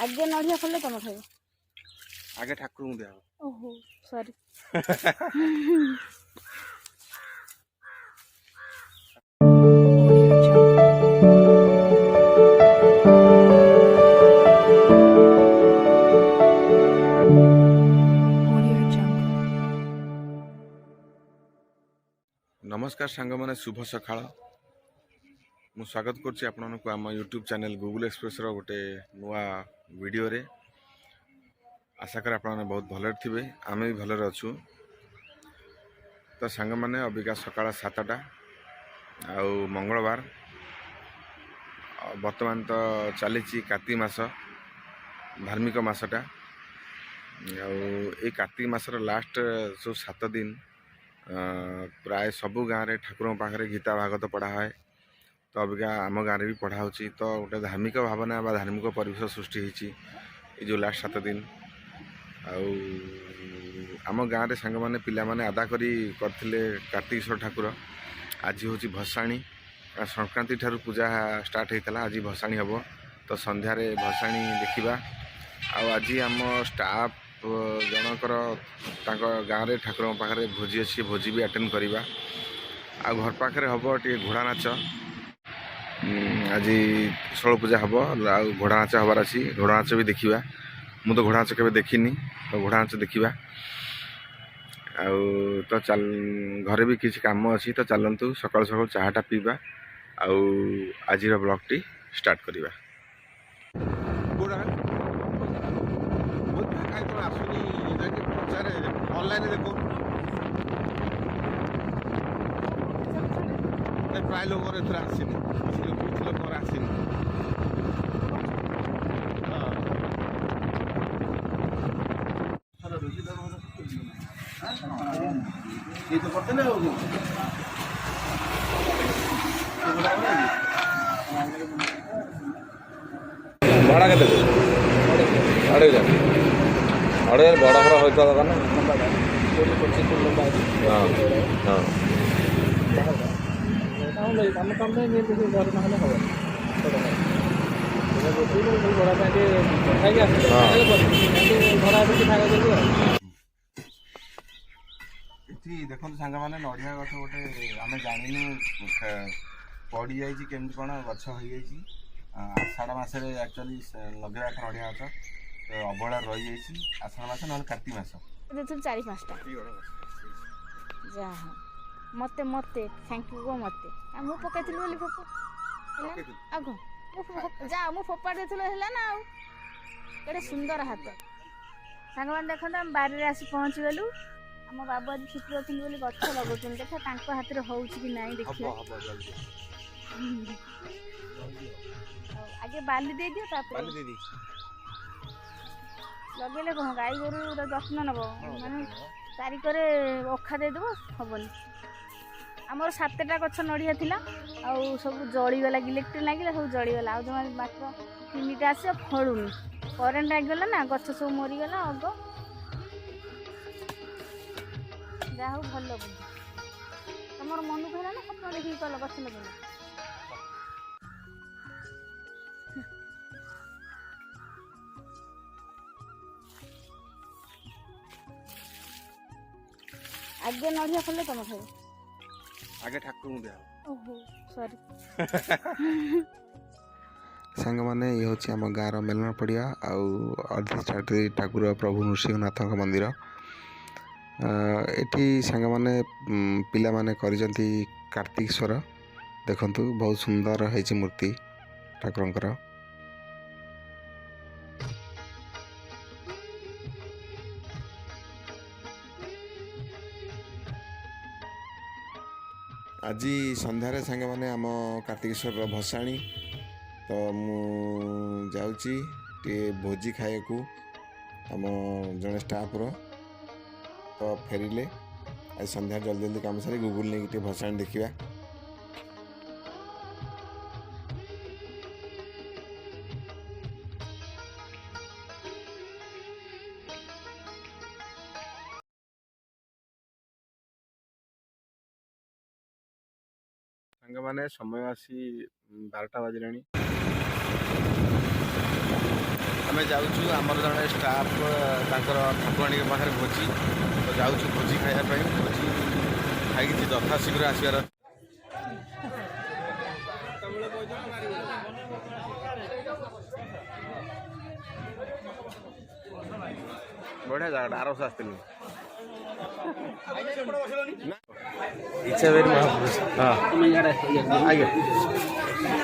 आगे नड़िया फल तुम खाइब आगे ठाकुर दिया ओहो सॉरी नमस्कार सांग मैंने शुभ सकाळ मु स्वागत करुच्ची आपको आम यूट्यूब चैनल गूगल एक्सप्रेस गोटे नुआ वीडियो रे आशा कर आप बहुत भल थे आम भी भल अच्छु तो सांग मैंने अबिका सकाळ 7टा आउ मंगलवार बर्तमान तो चली कार्तिक मास धार्मिक मसटा ये कार्तिक मासर लास्ट जो 7 दिन प्राय सबु गाँव में ठाकुर पाखे गीता भागवत पढ़ा है तो अबिका आम गाँव भी पढ़ा हो तो गोटे धार्मिक भावना बा धार्मिक परिवेश सृष्टि होती जो लास्ट 7 दिन आम गाँव में सांग मैंने पिला माने आदा करते कार्तिकेश्वर ठाकुर आज हूँ भसाणी संक्रांति ठारू पूजा स्टार्ट होता आज भसाणी हम तो संध्यार भसाणी देखा आज आम स्टाफ जनकर गाँव में ठाकुर पाखे भोजी अच्छी भोजी भी अटेंड करवा आ घर पाखे हम टे घोड़ा नाच आज षोल पूजा हम आ घोड़ा नाच हबार अच्छी घोड़ा नाच भी देखा मु तो घोड़ा नाच के देखनी तो घोड़ा नाच देखा तो चल घरे भी किसी काम अच्छी तो चलतु सकाल सकाल चाटा पीवा आज ब्लॉग टी स्टार्ट करवा प्राय लोग आसनी आसनी भाड़ा के अड़े अड़े बड़ा बड़ा होता दरकार ना हाँ हाँ देखो सांग मैंने नड़िया गछ गोटे आम जानू पड़ी जाइए केमती कौन गछ हो जाइए आषाढ़ मसरे एक्चुअली लगे नड़िया गछ तो अबहला रही जाइए आषाढ़ मस ना कार्तिक मास 4-5टा जा मते मते थैंक यू गो मते मु पकैथिलु बोली फोपो आगो जा मु फोपा देथिलु हैला ना आ केडे सुंदर हाथ सांग मान देखन हम बारी रे आसी पहुंची गेलु हम बाबू आज छुट्टी रथिलु बोली गछ लगोचन देखा तांको हाथ रे होउची कि नाही देखियो आगे बाली दे दियो तापर बाली दे दी लगेले कह गाई गोरु जत्न नब माने तारिखरे अखा दे देबो हबनी आमर 7टा गछ नड़िया थिला आ सब जळीगला इलेक्ट्रिक लागिला सब जळीगला आ जमा मात्र 3टा आसे फळुनी करेंट आगला ना गछ सब मरी गला अगो जा हो भल बुझ तमर मन कहला ना सपन देखि कल गछ लगेला आगे नड़िया फल तुम खाइब आगे ठाकुर दिया ओहो सॉरी सांग मैंने ये हूँ आम गाँव मेलन पड़िया आर्धि ठाकुर प्रभु नृसिंहनाथ मंदिर एठी सांग मैंने पिला माने करिजंती कार्तिकेश्वर देखंतु बहुत सुंदर है मूर्ति ठाकुरंकर आज संध्यारे सांग मैंने आम कार्तिकेश्वर भसाणी तो मु जाऊँगी भोजी खाए को आम जड़े स्टाफ तो फेरिले आज संध्या जल्दी जल्दी काम सारी गूगल नहीं भसाणी देखा सांग मैंने समय आसी 12टा बाजिलानी आम जाऊँ आमर जड़े स्टाफ ठाकुराणी पाखे भोजी तो जाऊँ भोजी खायापी भोजी खाई यथा शीघ्र आसबार बढ़िया जगह आरस आसती इच्छा वेरी महापुरुष हाँ आगे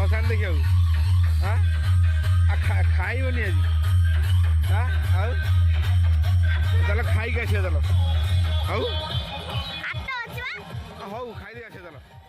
भसान देखिए खाइबनी आज चलो खाई आसिया चलो हौ खाई आसिया चलो।